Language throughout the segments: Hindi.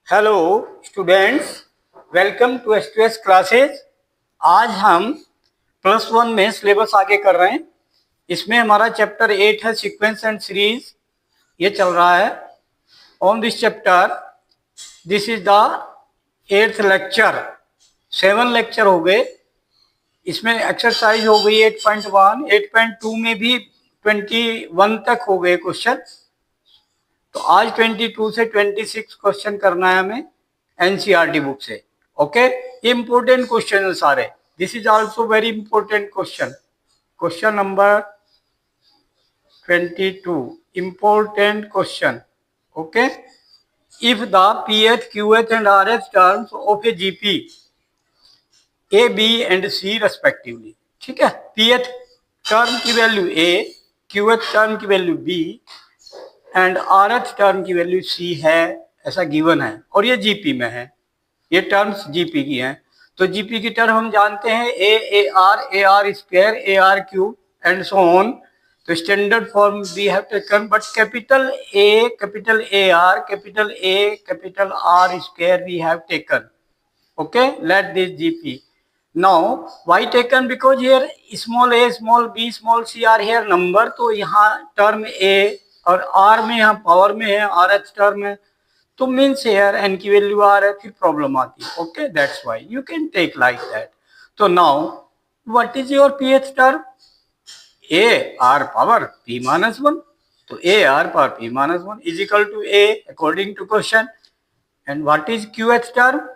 Hello students, welcome to S classes. आज हम +1 में सिलेबस आगे कर रहे हैं। इसमें हमारा चैप्टर 8 है सीक्वेंस एंड सीरीज, ये चल रहा है। On this chapter this is the 8th lecture. 7 lecture हो गए। इसमें एक्सरसाइज हो गई 8.1, 8.2 में भी 21 तक हो गए क्वेश्चन। तो आज 22 से 26 क्वेश्चन करना है हमें एनसीईआरटी बुक से। ओके, इंपोर्टेंट क्वेश्चन है सारे। This is also very important question. Question number 22, important question. Okay, if the PH, QH and RH terms of a GP A, B and C respectively. ठीक है, पीएच टर्म की वैल्यू ए, क्यूएच टर्म की value B and RH term की वैल्यू सी है, ऐसा गिवन है और ये जीपी में है। ये टर्म्स जीपी की हैं। तो जीपी की टर्म हम जानते हैं a r square, a r cube and so on. तो standard form we have taken, but capital A R, capital R square we have taken. Okay, let this GP. Now why taken? Because here small a, small b, small c are here number। तो यहाँ टर्म a और r में यहाँ पावर में है, आर एच टर्म है, तो मीन्स हेयर एन की वैल्यू आर है, फिर प्रॉब्लम आती है। Okay, that's why you can take like that. तो now what is your pth term? A r power p minus 1। तो a r power p minus 1 is equal to a according to question. And what is q th term?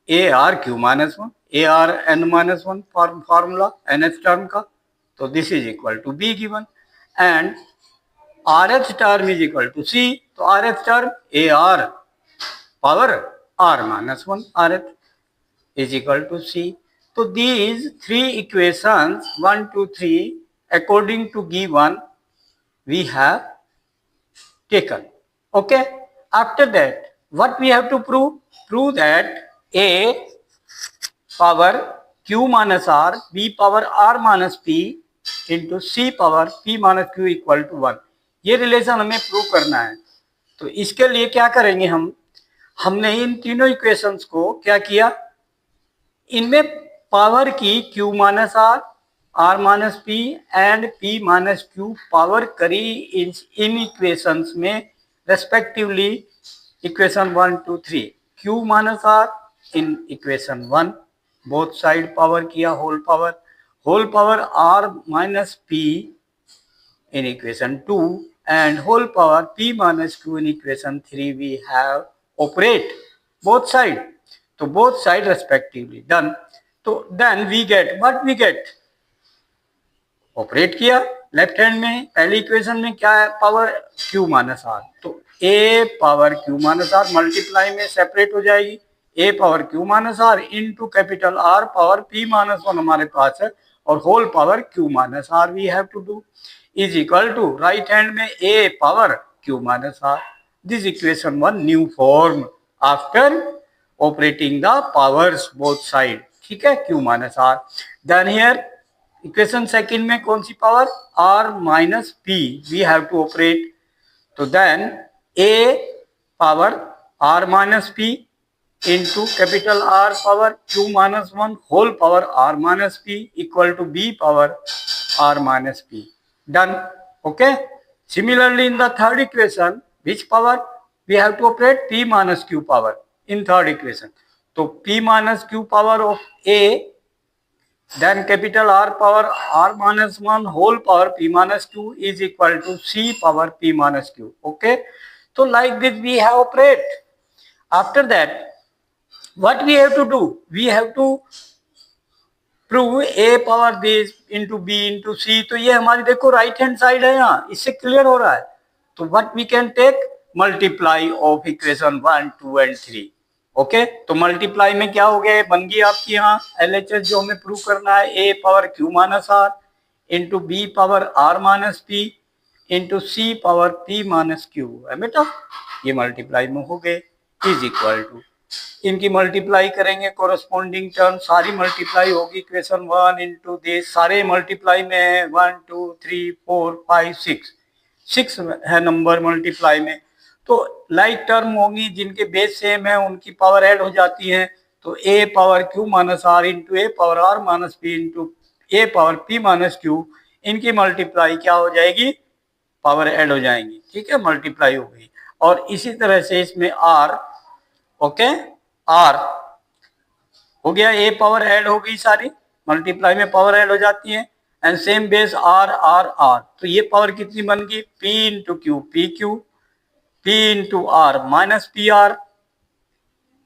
A r q minus 1, a r n minus 1 formula n th term का। तो this is equal to b given. And r th term is equal to c. तो r th term a r power r minus 1, r th is equal to c. तो these 3 equations 1, 2, 3 according to given we have taken. Okay, after that what we have to prove that a power q minus r, b power r minus p into c power p minus q equal to 1। ये रिलेशन हमें प्रूव करना है। तो इसके लिए क्या करेंगे हमने इन तीनों इक्वेशंस को क्या किया, इनमें पावर की q minus r, r minus p and p minus q power करी इन इक्वेशंस में respectively. Equation 1, 2, 3 q minus r in equation 1, both side power किया whole power r minus p in equation 2 and whole power p minus q in equation 3 we have operate both side. तो बोथ साइड रेस्पेक्टिवली डन। तो then we get what we get, operate किया लेफ्ट हैंड में। पहली इक्वेशन में क्या है, पावर q माइनस आर। तो a power q minus R multiply में सेपरेट हो जाएगी, a power q minus are into capital R power p minus 1 हमारे पास है, और whole power q minus R we have to do is equal to right hand में a power q minus R. This equation 1 new form after operating the powers both side. ठीक है, q minus r. Then here equation second में कौन सी power, r minus p we have to operate. तो then a power r minus P into capital R power q minus 1 whole power r minus p equal to b power r minus p. Done. Okay, similarly in the third equation which power we have to operate, p minus q power in third equation. तो p minus q power of a, then capital R power R minus 1 whole power P minus Q is equal to C power P minus Q. Okay, so like this we have operate. After that what we have to do, we have to prove A power this into B into C। तो ये हमारी देखो राइट हैंड साइड है, यहाँ इससे क्लियर हो रहा है। तो what we can take, multiply of equation 1, 2 and 3। Okay, तो मल्टीप्लाई में क्या हो गया, बन गई आपकी यहाँ LHS जो हमें प्रूव करना है, a power q minus are into B power r minus P into C power p minus Q है बेटा। ये मल्टीप्लाई में हो गए इज इक्वल टू, इनकी मल्टीप्लाई करेंगे कोरस्पॉन्डिंग टर्म, सारी मल्टीप्लाई होगी। इक्वेशन 1 इंटू दिस, सारे मल्टीप्लाई में है, 1, 2, 3, 4, 5, 6 है नंबर मल्टीप्लाई में। तो लाइक टर्म होंगी जिनके बेस सेम है उनकी पावर ऐड हो जाती है। तो a power q minus are into a power r minus P into a power p minus q, इनकी मल्टीप्लाई क्या हो जाएगी, पावर ऐड हो जाएंगी। ठीक है, मल्टीप्लाई हो गई। और इसी तरह से इसमें आर, ओके, आर हो गया, ए पावर ऐड हो गई सारी, मल्टीप्लाई में पावर ऐड हो जाती है। And same base R R R, तो ये पावर कितनी बन गई, P into Q P Q, P into R minus P R,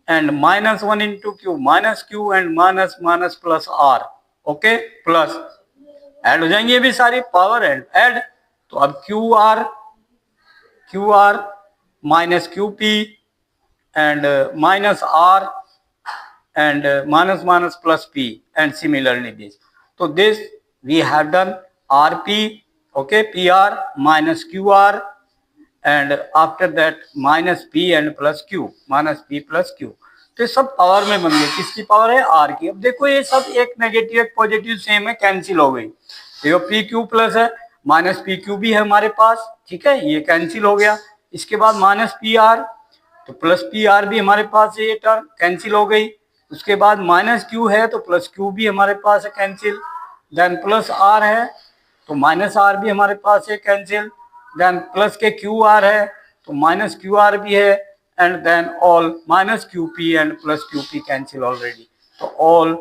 and minus one into Q minus Q, and minus minus plus R, okay, plus add हो जाएंगे ये भी सारी, पावर एंड ऐड। तो अब Q R minus Q P and minus R and minus minus plus p, and similarly this. So this we have done rp, okay, pr minus qr, and after that minus p and plus q, minus p plus q. तो ये सब पावर में बन गए, किसकी पावर है, आर की। अब देखो ये सब एक नेगेटिव एक पॉजिटिव सेम है, कैंसिल हो गई। देखो पी क्यू प्लस है, माइनस पी क्यू भी है हमारे पास, ठीक है, ये कैंसिल हो गया। इसके बाद माइनस पी आर, तो प्लस पी आर भी हमारे पास है, ये टर्म कैंसिल हो गई। उसके बाद माइनस क्यू है तो प्लस क्यू भी हमारे पास है, कैंसिल। देन प्लस आर है तो माइनस आर भी हमारे पास है, कैंसिल। देन प्लस के क्यू आर है तो माइनस क्यू आर भी है, and then all minus Q P and plus q p cancel already, तो all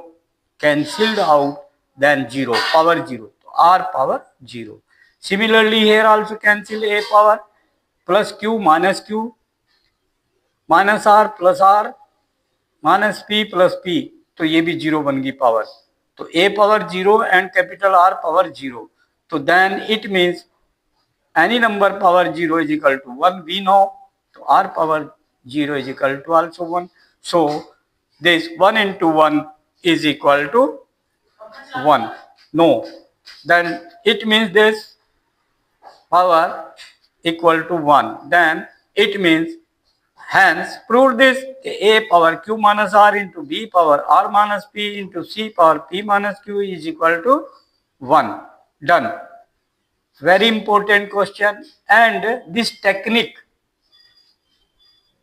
cancelled out, then zero, power zero, तो are power zero. Similarly here also cancel, a power plus q minus r plus r minus p plus p, तो ये भी जीरो बन गई पावर। तो a power zero and capital R power zero, तो then it means any number power zero is equal to one, we know, तो are power zero is equal to also one. So this one into one is equal to one, no, then it means this power equal to one, then it means hence prove this, a power q minus r into b power r minus p into c power p minus q is equal to 1. Done. Very important question, and this technique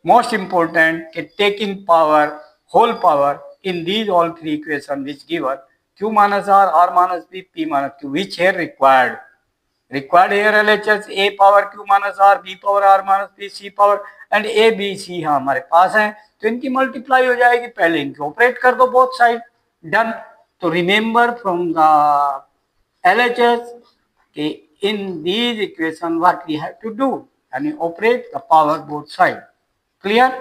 most important, taking power, whole power in these all three equations which given q minus r minus p, p minus q, which here required here LHS a power q minus r, b power r minus p, c power and A B C हाँ हमारे पास है, तो इनकी मल्टीप्लाई हो जाएगी, पहले इनकी ऑपरेट कर दो बोथ साइड, डन। तो रिमेंबर फ्रॉम द LHS कि in these equation what we have to do, यानी operate the power both side, clear,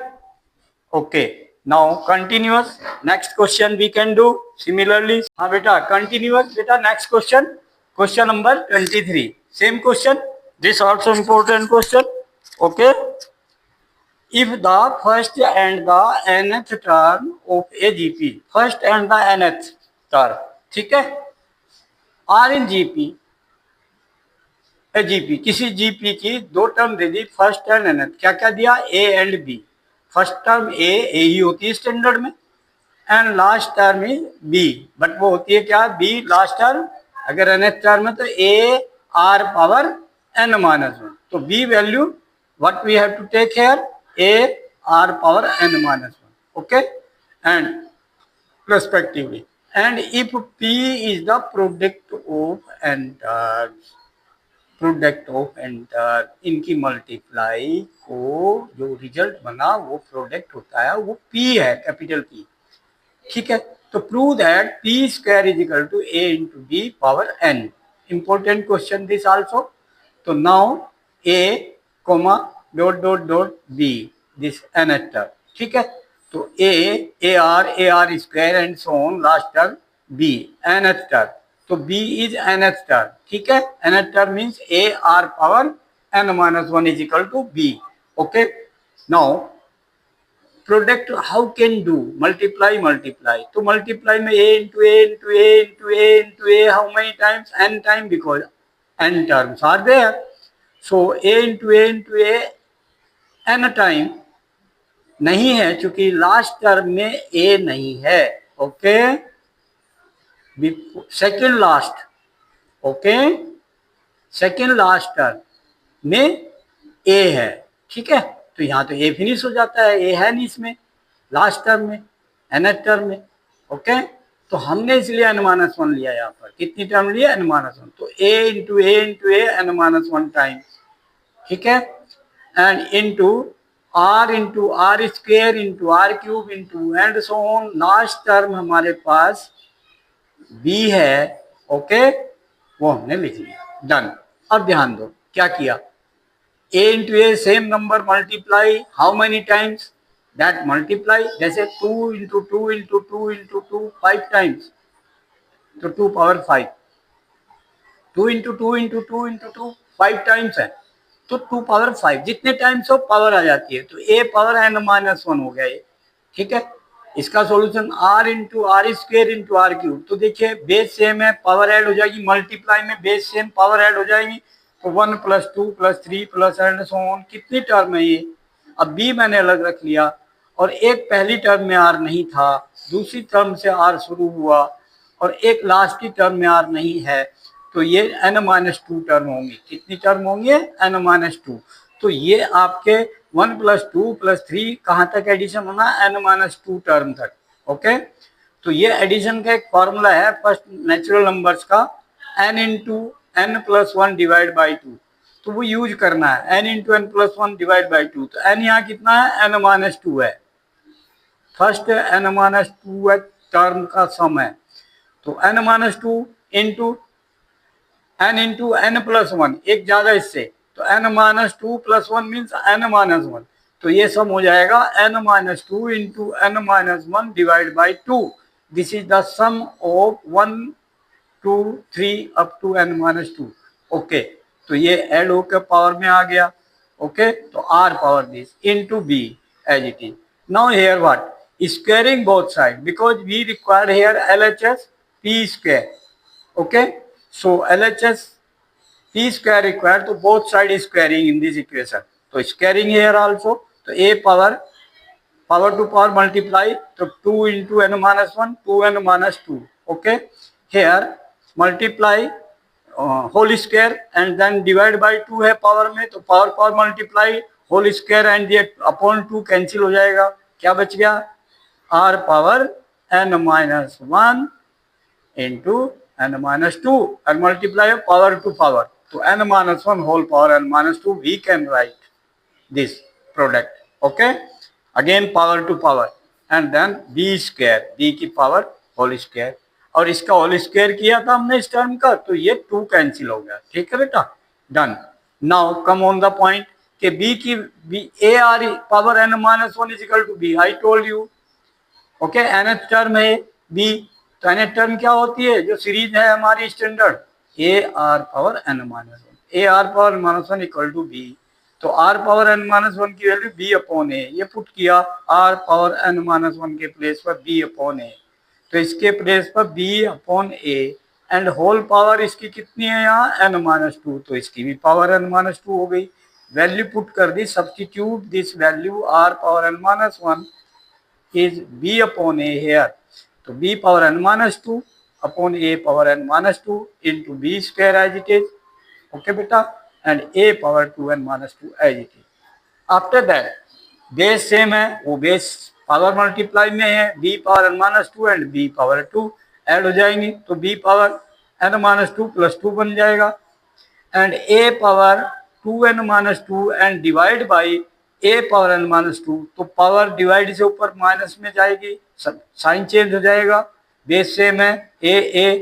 okay. Now continuous, next question we can do similarly. हाँ बेटा कंटिन्यूअस, बेटा next question, question number 23, same question, this also important question, okay. If the first and the nth term of a GP, first and the nth term, ठीक है, R in GP, GP किसी GP की दो टर्म दे दी, फर्स्ट टर्म nth, क्या क्या दिया, A and B, first term A ही होती है स्टैंडर्ड में, and last term is B, but वो होती है क्या, B लास्ट टर्म, अगर nth टर्म है तो A R power n minus one, तो B value what we have to take here, A R power n minus 1, okay, and respectively, and if P is the product of enters, इनकी मल्टीप्लाई को जो रिजल्ट बना वो प्रोडक्ट होता है, वो P है, कैपिटल P, ठीक है। तो prove that P square is equal to A into B power n, important question this also. तो now A comma dot dot dot B, this nth term, ठीक है, तो a r square and so on, last term b, nth term, तो b इज nth टर्म, ठीक है, nth term means a r power n minus 1 is equal to b, okay। now product how can do, multiply, तो मल्टीप्लाई में a into a into a into a into a, how many times, n time, because n terms are there, so a into a into a n time नहीं है, क्योंकि लास्ट टर्म में ए नहीं है, okay, second last, okay, second last term में ए है, ठीक है, तो यहाँ तो ए फिनिश हो जाता है, ए है नहीं इसमें लास्ट टर्म में, nth टर्म में। ओके, तो हमने इसलिए n-1 लिया यहाँ पर। कितनी टर्म लिया? n-1। तो a into A n-1 time, ठीक है, and into R square into R cube into and so on. Last term हमारे पास b है, ओके, वो हमने लिख लिया, डन। अब ध्यान दो क्या किया, a into A same number multiply how many times, that multiply, जैसे 2 इंटू 2 इंटू 2 इंटू 2 5 टाइम्स, तो 2 power 5, 2 into 2 into 2 into 2 5 times है, तो 2 पावर 5 जितने टाइम्स हो पावर आ जाती है, तो a पावर n-1 हो गया ये, ठीक है। इसका solution r into R square into R cube, तो देखिए बेस सेम है, पावर ऐड हो जाएगी, मल्टीप्लाई में बेस सेम पावर ऐड हो जाएगी, तो 1 plus 2 plus 3 plus and so on. कितनी टर्म है ये? अब b मैंने अलग रख लिया, और एक पहली टर्म में r नहीं था, दूसरी टर्म से r शुरू हुआ, और एक लास्ट की टर्म में r नहीं है, तो ये n-2 टर्म होंगी। कितनी टर्म होंगी? n-2। तो ये आपके 1 प्लस 2 प्लस 3 कहाँ तक एडिशन होना? n-2 टर्म तक। ओके, तो ये एडिशन का एक फॉर्मूला है फर्स्ट नेचुरल नंबर्स का, n into n plus 1 divide by 2, तो वो यूज करना है, n into n plus 1 divide by 2। तो n यहाँ कितना है? n-2 है, फर्स्ट n-2 टर्म का सम है, तो n-2 into n into n plus 1, एक ज्यादा इससे, तो n-2 प्लस 1 मीन्स n-1, तो ये सम हो जाएगा n-2 into n-1 divide by 2। This is the sum of 1 2 3 up to n-2। ओके, तो ये ऐड होकर पावर में आ गया। ओके, तो r power this into b as it is. Now here what, squaring both side, because we require here LHS p square. Okay, so LHS p square required, तो both side is squaring in this equation, तो squaring here also, तो a power to power multiply, तो 2 into n-1 2n-2। okay, here multiply whole square and then divide by 2 है पावर में, तो power multiply whole square and ये upon 2 कैंसिल हो जाएगा, क्या बच गया? r power n-1 into n-2 and multiply power to power, to n-1 whole power n-2, we can write this product. Okay, again power to power and then b square, b की पावर होल स्क्वायर, और इसका होल स्क्वायर किया था हमने इस टर्म का, तो ये 2 कैंसिल हो गया, ठीक है बेटा, done. Now come on the point कि b की a r power n-1 is equal to b, I told you. Okay, nth term है b, तो nth टर्म क्या होती है? जो सीरीज है हमारी standard, a r power n-1, a r power n-1 equal to b, तो r पावर n-1 की वैल्यू b अपॉन a, ये पुट किया r पावर n-1 के प्लेस पर b अपॉन a, तो इसके प्लेस पर b upon a and whole power इसकी कितनी है यहाँ? n-2, तो इसकी भी पावर n-2 हो गई, वैल्यू पुट कर दी, substitute this value r power n-1 is b upon a here, तो b power n-2 upon a power n-2 into b square as it is, okay बेटा, and a power 2 n-2 as it is। After that base same है, वो बेस पावर मल्टीप्लाई में है, b power n-2 and b power 2 add हो जाएंगे, तो b पावर n-2 प्लस 2 बन जाएगा, and a power 2n-2 and divide by a power n-2, तो पावर डिवाइड से ऊपर माइनस में जाएगी, साइन चेंज हो जाएगा, बेस सेम है a,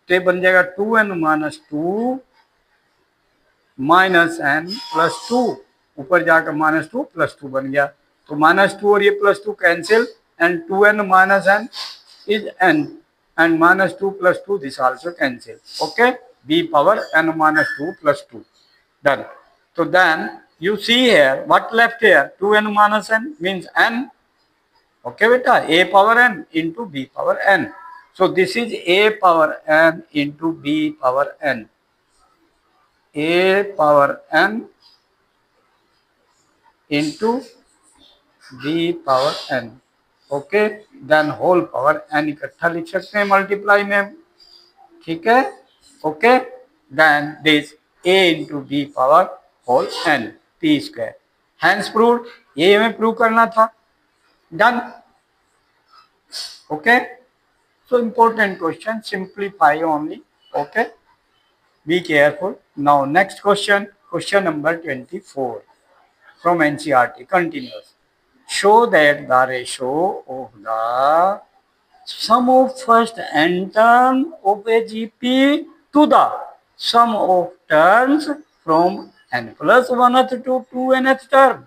तो ये बन जाएगा 2n-2 माइनस n प्लस 2, ऊपर जाकर -2 प्लस 2 बन गया, तो -2 और ये +2 cancel, and 2n minus n is n and -2 plus 2 this also cancel. Okay, b power n-2 plus 2, done. तो then you see here what left here, 2n minus n means n, okay beta, a power n into b power n, so this is a power n into b power n, a power n into b power n, okay, then whole power n इकट्ठा लिख सकते हैं मल्टीप्लाई में, ठीक है, okay, then this a into b power whole n p square, hence proved, ये हमें प्रूव करना था। Done. Okay, so important question, simplify only. Okay, be careful. Now next question, question number 24 from NCERT, continuous. Show that the ratio of the sum of first n term of a GP to the sum of terms from n plus 1th to 2nth term.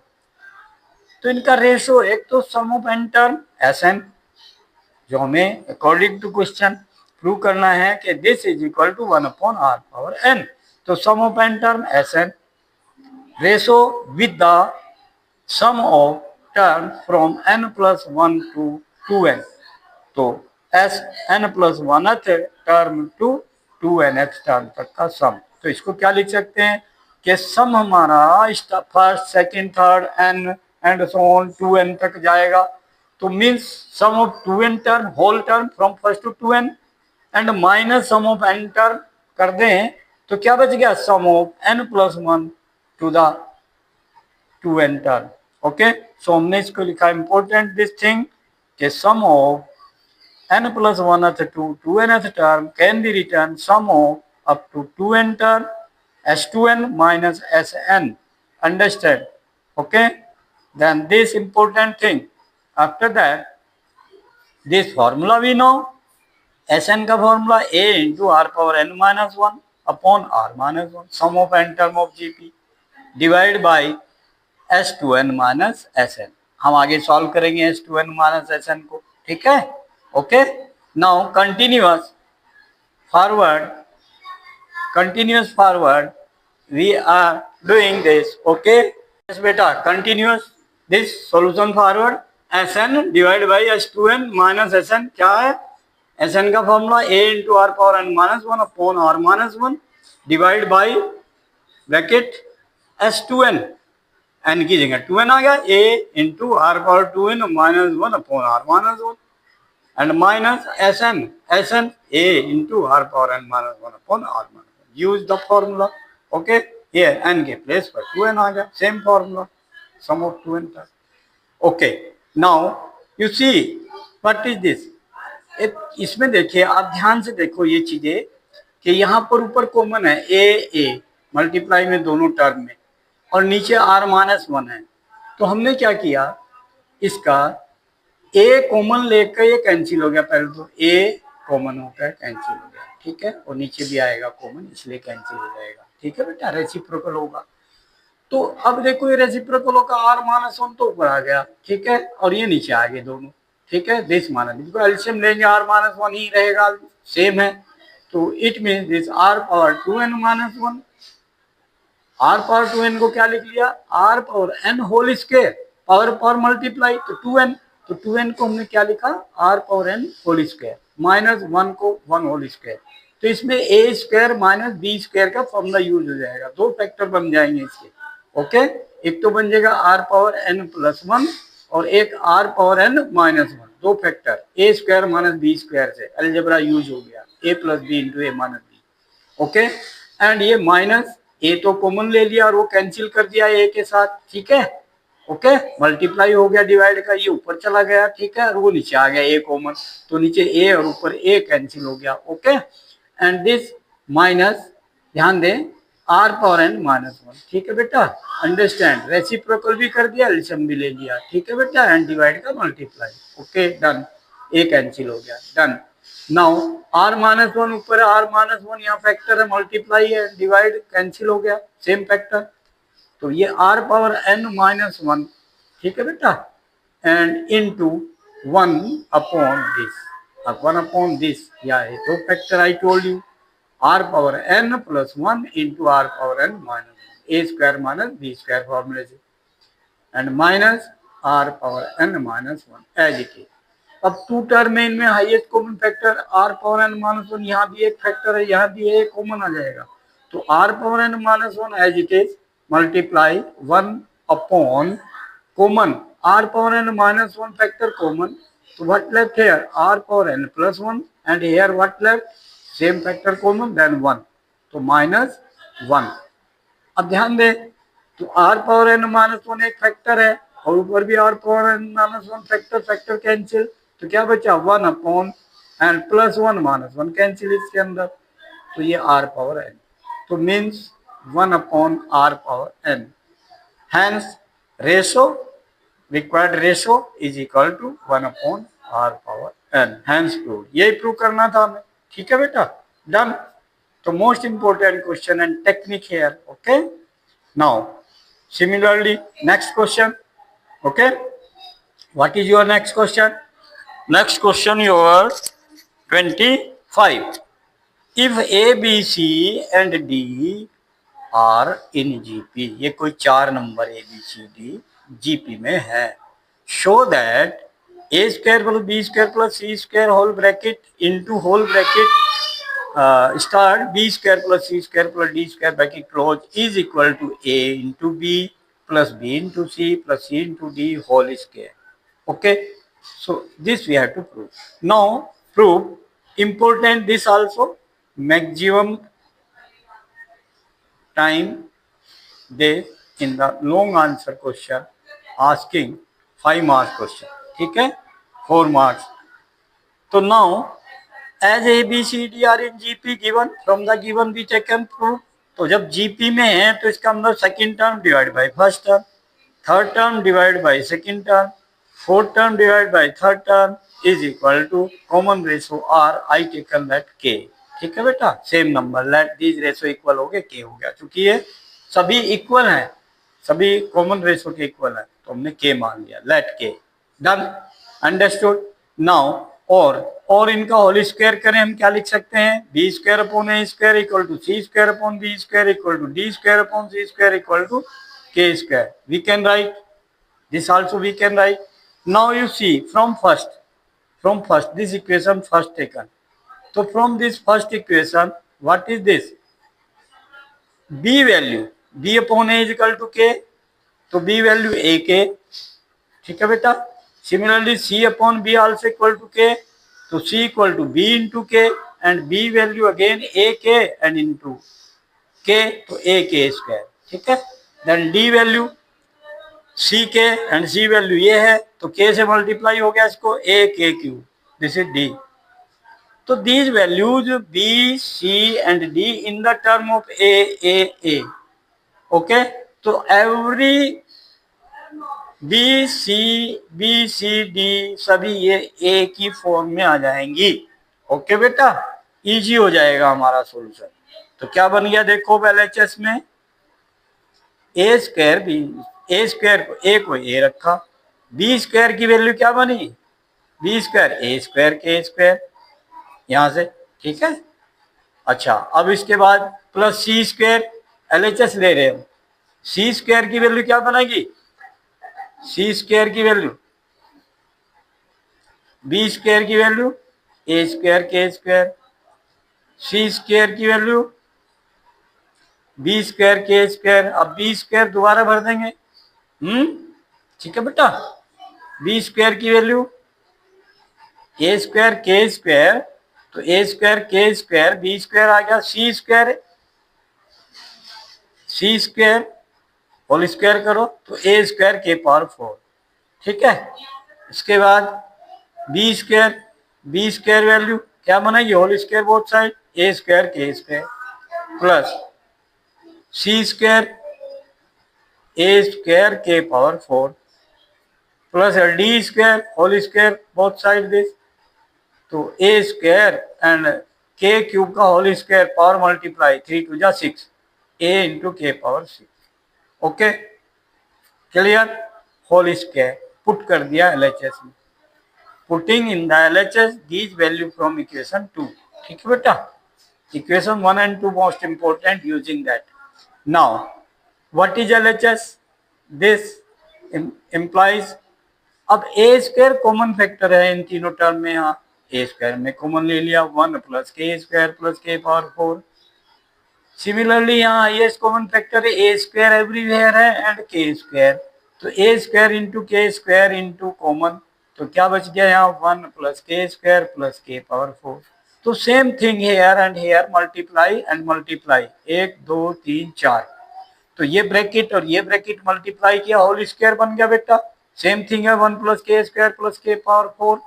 तो इनका रेशो, एक तो sum of n term S n, जो हमें अकॉर्डिंग टू क्वेश्चन प्रूव करना है कि this is equal to 1/r⁴n, तो sum of n term S n, ratio with the sum of term from n plus 1 to 2n, तो S n plus 1th term to 2nth term तक का सम। तो इसको क्या लिख सकते हैं कि सम हमारा first second third n and so on 2n तक जाएगा, तो means sum of 2n term whole term from first to 2n and minus sum of n term कर दें तो क्या बच गया, सम of n plus 1 to the 2n term. Okay, so हमने इसको लिखा इंपॉर्टेंट दिस थिंग कि sum of n plus 1th to 2nth term can be written sum of up to 2n term s2n minus sn. Understand? Okay, then this important thing, after that this formula we know, Sn का formula a into r⁴n minus 1 upon r minus 1 sum of n term of Gp divided by s2n minus sn। हम आगे सॉल्व करेंगे s2n minus sn को, ठीक है। Okay, now continuous forward we are doing this. Okay बेटा, continuous this solution forward, Sn divide by S2n minus Sn क्या है, Sn का formula a into r⁴n minus 1 upon r minus 1 divide by bracket S2n, n की जगह 2n आ गया, a into r⁴2n minus 1 upon r minus 1 and minus Sn a into r⁴n minus 1 upon r minus 1. Use the formula. Okay, here n के प्लेस पर 2n आ गया, same formula, some of 2n था। Okay, now you see what is this. इसमें देखिए, आप ध्यान से देखो ये चीजें कि यहाँ पर ऊपर कॉमन है ए मल्टीप्लाई में दोनों टर्म में, और नीचे r माइनस 1 है। तो हमने क्या किया, इसका ए कॉमन लेकर ये कैंसिल हो गया, पहले तो ए कॉमन होकर कैंसिल हो गया, ठीक है, और नीचे भी आएगा कॉमन इसलिए कैंसिल हो जाएगा, ठीक है बेटा, रेसिप्रोकल होगा। तो अब देखो ये रेसिप्रोकल होगा, आर माइनस 1 तो ऊपर आ गया, ठीक है, और ये नीचे आ गए दोनों, ठीक है, दिस माइनस एल्शियम लेंगे आर माइनस 1 ही रहेगा, सेम है, तो it mean this r⁴2n minus 1, r⁴2n को क्या लिख लिया, r⁴n whole square, power multiply तो 2n, तो 2n को हमने क्या लिखा, r⁴n होल स्क्वायर माइनस 1 को 1 होल स्क्वायर। तो इसमें a square minus b square का फॉर्मूला यूज हो जाएगा, दो फैक्टर बन जाएंगे इसके। ओके, एक तो बन जाएगा r⁴n प्लस 1 और एक r⁴n माइनस 1, दो factor a square minus b square से अलजेब्रा यूज हो गया, a plus B into A minus B. Okay, and ये माइनस ए तो कॉमन ले लिया और वो कैंसिल कर दिया ए के साथ, ठीक है। ओके, मल्टीप्लाई हो गया डिवाइड का, ये ऊपर चला गया, ठीक है, और वो नीचे आ गया ए कॉमन, तो नीचे ए और ऊपर ए कैंसिल हो गया। ओके, एंड दिस माइनस, ध्यान दें, r⁴n माइनस 1, ठीक है बेटा, अंडरस्टैंड, रेसिप्रोकल भी कर दिया, एल्शियम भी ले लिया, ठीक है बेटा, एंड डिवाइड का मल्टीप्लाई। ओके, डन, ए कैंसिल हो गया, डन। नाउ r माइनस 1 ऊपर है, r माइनस 1 यहाँ फैक्टर है, मल्टीप्लाई है, डिवाइड कैंसिल हो गया, सेम फैक्टर, तो ये r⁴n माइनस 1, ठीक है बेटा, एंड इनटू 1 अपॉन दिस, अब 1 अपॉन दिस, या है दो factor I told you, r⁴n plus 1 into r⁴n minus 1, A square minus B square फॉर्मूले से, and minus r⁴n minus 1 as it is. अब टू टर्म में इनमें highest common factor r⁴n minus 1, यहाँ भी एक फैक्टर है, यहाँ भी एक कॉमन आ जाएगा, तो r⁴n minus 1 as it is multiply 1 upon common r⁴n minus 1 factor common, तो what left here r⁴n plus 1 and here what left, same factor common then 1, तो माइनस 1। अब ध्यान दे, तो are power n minus one एक फैक्टर है और ऊपर भी R power n minus one factor, factor cancel, तो क्या बचा 1 upon n plus 1 minus 1 cancel इसके अंदर, तो ये आर पावर एन, तो means 1 upon R power N, hence ratio required ratio is equal to 1 upon R power N, hence prove, यही प्रूव करना था हमें। ठीक है बेटा, डन। तो most important question and technique here, okay. Now similarly next question, okay, what is your next question? Next question your 25, if A B C and D are in GP, ये कोई 4 number A B C D GP में है, show that A square plus B square plus C square whole bracket into whole bracket start B square plus C square plus D square bracket close is equal to A into B plus B into C plus C into D whole square. Okay, so this we have to prove. Now prove important this also, maximum time they in the long answer question asking 5 marks question, ठीक है, 4 marks. So now as A B C D are in GP given, from the given we taken proof. तो जब GP में है तो इसका मतलब second term divide by first term, third term divide by second term, fourth term divide by third term is equal to common ratio R, I taken that K. ठीक है बेटा, same number let these ratio equal हो गए, के हो गया, क्योंकि ये सभी इक्वल हैं, सभी कॉमन रेशो के इक्वल है, तो हमने के मान लिया, लेट के, डन, अंडरस्टूड। नाउ और इनका होल स्क्वायर करें, हम क्या लिख सकते हैं, B square upon A square equal to C square upon B square equal to D square upon C square equal to K square, we can write this also, we can write. Now you see from first this equation first taken, so from this first equation what is this, b value, b upon a is equal to k, तो b value a k, ठीक है बेटा। Similarly c upon b also equal to k, तो c equal to b into k and b value again a k and into k, तो a k square, ठीक है। then d value सी के एंड सी वैल्यू ये है, तो के से मल्टीप्लाई हो गया इसको, A K Q, this is D. तो these values B C and D in the term of A, okay. तो एवरी बी सी डी सभी ये ए की फॉर्म में आ जाएंगी, ओके बेटा, इजी हो जाएगा हमारा सॉल्यूशन। तो क्या बन गया देखो एलएचएस में, ए स्क्वायर बी, ए स्क्वायर को ए को ए रखा, बी स्क्वायर की वैल्यू क्या बनी, बी स्क्वायर ए स्क्वायर के स्क्वायर, यहां से, ठीक है। अच्छा, अब इसके बाद प्लस सी स्क्वायर, एलएचएस ले रहे हो, सी स्क्वायर की वैल्यू क्या बनेगी, सी स्क्वायर की वैल्यू, बी स्क्वायर की वैल्यू ए स्क्वायर के स्क्वायर, सी स्क्वायर की वैल्यू बी स्क्वायर के स्क्वायर, अब बी स्क्वायर दोबारा भर देंगे, ठीक है बेटा। बी स्क्वायर की वैल्यू ए स्क्वायर के स्क्वायर, तो ए स्क्वायर के स्क्वायर, बी स्क्वायर आ गया, सी स्क्वायर होल स्क्वायर करो तो ए स्क्वायर के पावर 4, ठीक है। इसके बाद बी स्क्वायर वैल्यू क्या बनेगी, whole square both side, A square के square plus C square A square के power 4 plus D square whole square both side this, तो ए स्क्वायर एंड के क्यूब का whole square power multiply 3 two जा 6, ए इंटू के power 6, okay clear. Whole square put कर दिया एलएचएस में, putting in the LHS these value from equation 2, ठीक है बेटा। Equation 1 and 2 most important, using that. Now what is LHS, this implies, अब ए स्क्वायर कॉमन फैक्टर है इन तीनों टर्म में, यहाँ ए स्क्वायर में कॉमन ले लिया, 1 प्लस के स्क्वायर प्लस के पावर 4। सिमिलरली यहाँ हाईएस्ट कॉमन फैक्टर है, ए स्क्वायर एवरीवेयर है एंड के स्क्वायर, तो ए स्क्वायर इंटू के स्क्वायर इंटू कॉमन, तो क्या बच गया यहाँ 1 प्लस के स्क्वायर प्लस के पावर 4। तो same thing here and here, multiply and multiply, 1 2 3 4, तो ये ब्रैकेट और ये ब्रैकेट मल्टीप्लाई किया, होल स्क्वायर बन गया बेटा। सेम थिंग है 1 + k² + k⁴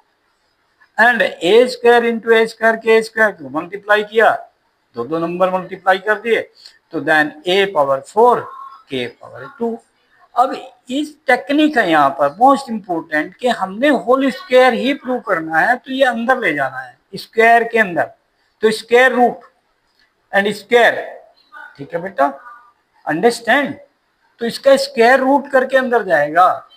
and a square into a square के स्क्वायर को मल्टीप्लाई किया, दो नंबर मल्टीप्लाई कर दिए, तो देन a⁴ k⁴2। अब इस टेक्निक है यहाँ पर मोस्ट इंपोर्टेंट कि हमने होल स्क्वायर ही प्रूव करना है, तो ये अंदर ले जाना है स्क्वायर के अंदर, तो स्क्वायर रूट एंड स्क्वायर, ठीक है बेटा, अंडरस्टैंड। तो इसका स्क्वायर रूट करके अंदर जाएगा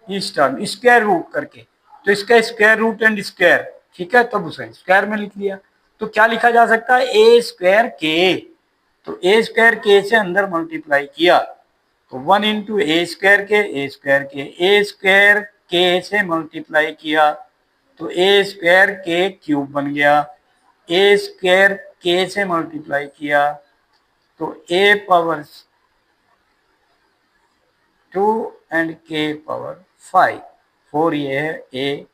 इस टर्म, स्क्वायर रूट करके, तो इसका स्क्वायर रूट एंड स्क्वायर, ठीक है, तब उसे स्क्वायर में लिख लिया। तो क्या लिखा जा सकता है, a²k, तो a² से अंदर मल्टीप्लाई किया, तो 1 × a² से मल्टीप्लाई किया, तो a²k³ बन गया, a² से मल्टीप्लाई किया, तो a⁻² एंड k⁵ 4 ये है a²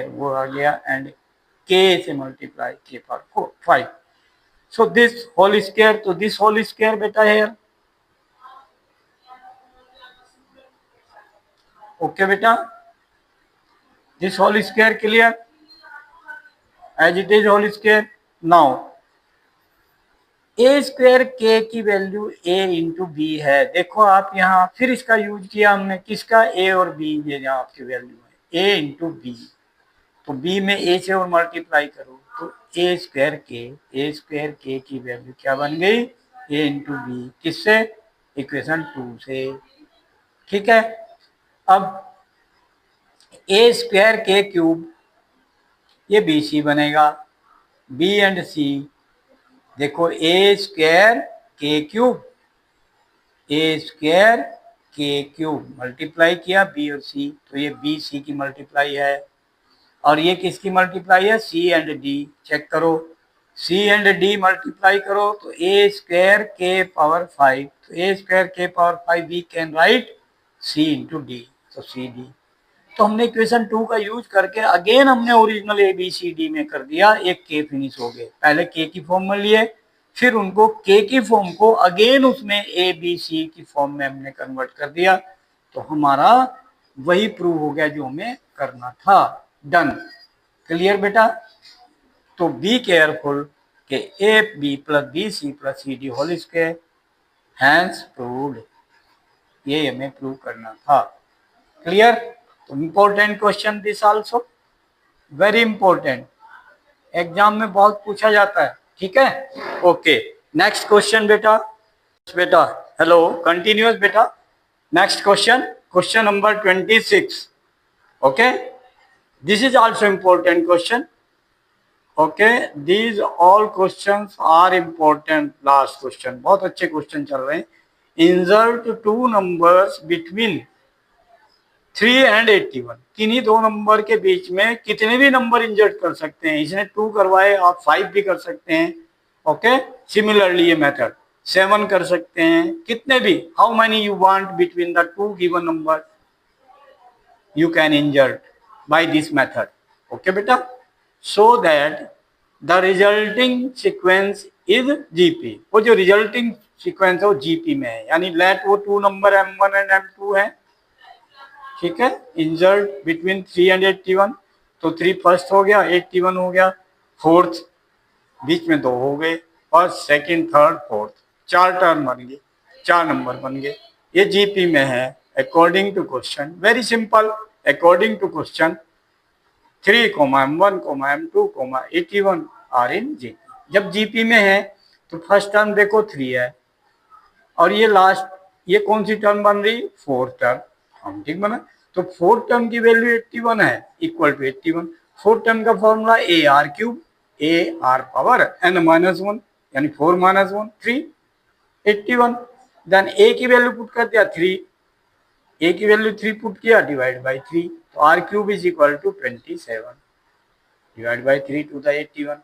वो आ गया, एंड k से multiply k⁵. So this whole square, तो this whole square बेटा है, ओके बेटा, this whole square clear, as it is whole square. Now a² k की वैल्यू a × b है, देखो आप यहाँ फिर इसका यूज किया हमने, किसका, a और b, ये यहाँ आपकी वैल्यू है a × b, तो b में a से और मल्टीप्लाई करो, तो a² k की वैल्यू क्या बन गई, a × b, किससे, इक्वेशन 2 से, ठीक है। अब a² k³ ये bc बनेगा, b एंड c, देखो a² k³ मल्टीप्लाई किया b और c, तो ये b c की मल्टीप्लाई है, और ये किसकी मल्टीप्लाई है, c एंड d, चेक करो, c एंड d मल्टीप्लाई करो, तो a² k⁵, तो a² k⁵ we can write c × d, तो c d। तो हमने इक्वेशन 2 का यूज करके अगेन हमने original A B C D में कर दिया, एक के फिनिश हो गए, पहले के की फॉर्म में लिए, फिर उनको के की फॉर्म को अगेन उसमें ए बी सी की फॉर्म में हमने कन्वर्ट कर दिया, तो हमारा वही प्रूव हो गया जो हमें करना था, डन, क्लियर बेटा। तो बी केयरफुल के A B + B C + C D whole square hence proved, ये हमें प्रूव करना था, क्लियर। तो important question this also, very important, exam में बहुत पूछा जाता है, ठीक है। ओके, नेक्स्ट क्वेश्चन बेटा, हेलो, कंटिन्यूअस बेटा, next question, question number 26, okay, this is also important question, okay, these all questions are important. Last question, बहुत अच्छे क्वेश्चन चल रहे हैं। इंसर्ट 2 नंबर्स बिटवीन 3 and 81, किन्हीं दो नंबर के बीच में कितने भी नंबर इंसर्ट कर सकते हैं, इसने 2 करवाए, आप 5 भी कर सकते हैं, ओके। सिमिलरली ये मेथड 7 कर सकते हैं, कितने भी, how many you want between the 2 given number you can insert by this method, okay beta, so that the resulting sequence is GP, वो जो resulting sequence है वो GP में है, यानी let वो 2 नंबर M1 and M2 है, ठीक है, इंसर्ट बिटवीन 3 and 81, तो 3 फर्स्ट हो गया, 81 हो गया, फोर्थ बीच में 2 हो गए, और सेकंड, थर्ड, फोर्थ, 4 टर्म बन गए, 4 नंबर बन गए, ये जीपी में है according to question, very simple, according to question 3, M1, M2, 81 are in GP. जब जीपी में है तो फर्स्ट टर्म देखो 3 है, और ये लास्ट, ये कौन सी टर्म बन रही, फोर्थ टर्म, हम ठीक बना, तो फोर्थ टर्म की वैल्यू 81 है, इक्वल टू 81, फोर्थ टर्म का फॉर्मूला AR³ AR⁻n-1, यानी 4 - 1 3, 81, देन ए की वैल्यू पुट कर दिया 3, ए की वैल्यू 3 पुट किया, डिवाइड बाई 3, तो R³ is equal to 27, divide by 3 to the 81,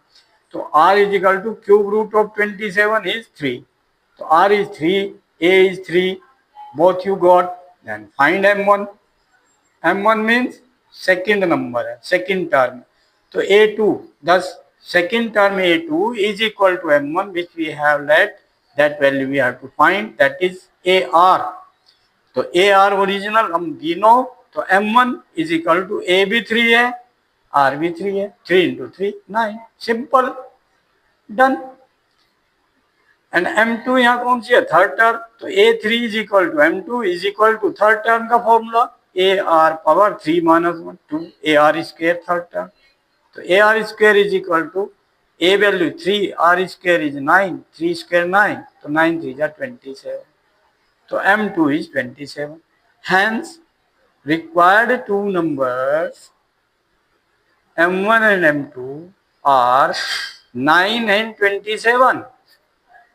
तो R is equal to cube root of 27 is 3, तो R is 3, A is 3, both you got, then find M1, M1 means second number है, सेकेंड टर्म, तो A2, thus second term A2 is equal to M1 which we have let that value we have to find, that is AR. तो AR ओरिजिनल हम B नो, तो M1 is equal to A भी 3 है, R भी 3 है, 3 into 3 9, simple, done. And M2 यहाँ कौन सी है, थर्ड टर्म, तो A3 is equal to M2 is equal to third term का formula AR power 3 minus 1 2 AR square third term, तो AR square is equal to A value 3, R square is 9, 3 square 9, तो 9 3 जा 27, तो M2 is 27. Hence, required two numbers M1 and M2 are 9 and 27.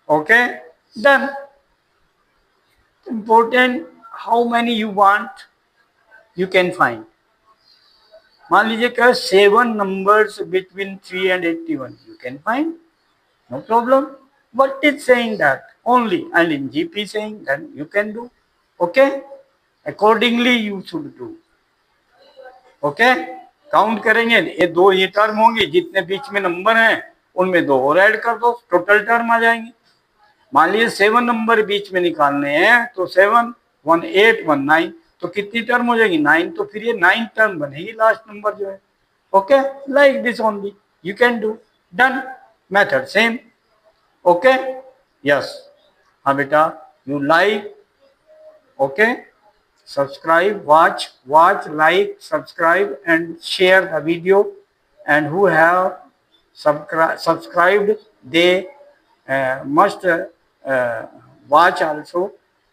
Okay, done. Important, how many you want, you can find. मान लीजिए कि 7 numbers between 3 and 81, you can find, no problem. But it's saying that only, and in GP saying then you can do. Okay, accordingly you should do. Okay, count करेंगे, ये दो ये टर्म होंगी, जितने बीच में नंबर हैं उनमें 2 और ऐड कर दो, टोटल टर्म आ जाएंगे। मान लीजिए 7 नंबर बीच में निकालने हैं, तो 7 1 8 1 9, तो कितनी टर्म हो जाएगी, 9, तो फिर ये 9 टर्म बनेगी लास्ट नंबर जो है। Okay, like this only you can do, done, method same. Okay, yes, हाँ बेटा, you like, okay, subscribe, watch, like, subscribe and share the video, and who have subscribed, they must watch also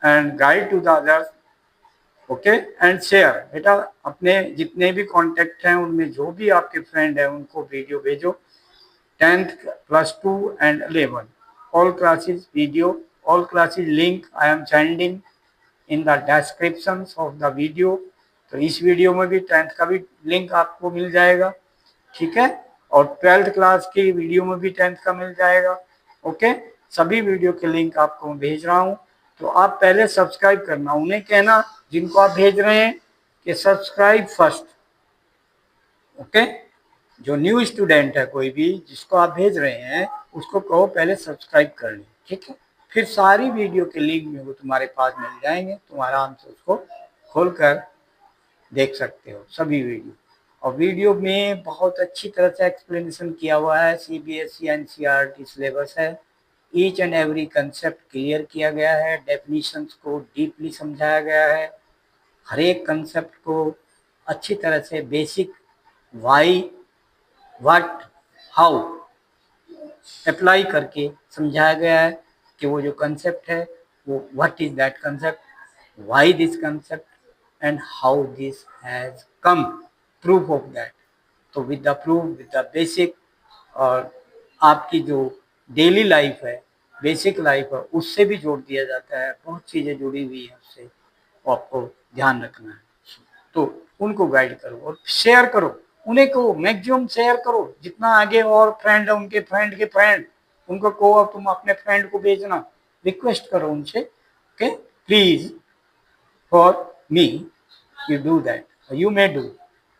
and guide to the others, okay, and share। बेटा अपने जितने भी कांटेक्ट हैं उनमें जो भी आपके फ्रेंड हैं उनको वीडियो भेजो, 10th +2 and 11 all classes video, all classes link I am sending in the descriptions of the video। तो इस वीडियो में भी 10th का भी लिंक आपको मिल जाएगा, ठीक है, और 12th क्लास की वीडियो में भी 10th का मिल जाएगा। ओके, सभी वीडियो के लिंक आपको मैं भेज रहा हूँ, तो आप पहले सब्सक्राइब करना, उन्हें कहना जिनको आप भेज रहे हैं कि सब्सक्राइब फर्स्ट। ओके, जो न्यू स्टूडेंट है कोई भी जिसको आप भेज रहे हैं उसको कहो पहले सब्सक्राइब कर लें, ठीक है, फिर सारी वीडियो के लिंक में वो तुम्हारे पास मिल जाएंगे, तुम आराम से उसको खोलकर देख सकते हो सभी वीडियो। और वीडियो में बहुत अच्छी तरह से एक्सप्लेनेशन किया हुआ है, CBSE NCERT सिलेबस है, each and every concept clear किया गया है, डेफिनेशंस को डीपली समझाया गया है, हर एक कंसेप्ट को अच्छी तरह से basic why what how apply करके समझाया गया है कि वो जो कंसेप्ट है वो what is that concept, why this concept and how this has come, proof of that. तो with the proof, with the basic, और आपकी जो डेली लाइफ है, बेसिक लाइफ है, उससे भी जोड़ दिया जाता है, बहुत चीज़ें जुड़ी हुई हैं उससे, आपको ध्यान रखना है। तो उनको गाइड करो और शेयर करो, उन्हें कहो मैक्सिमम शेयर करो, जितना आगे और फ्रेंड है उनके फ्रेंड के फ्रेंड, उनको कहो अब तुम अपने फ्रेंड को भेजना, रिक्वेस्ट करो उनसे, okay, please for me you do that, you may do,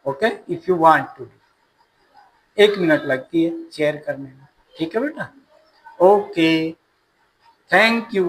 okay, if you want to do. 1 minute लगती है शेयर करने में, ठीक है बेटा, ओके, थैंक यू।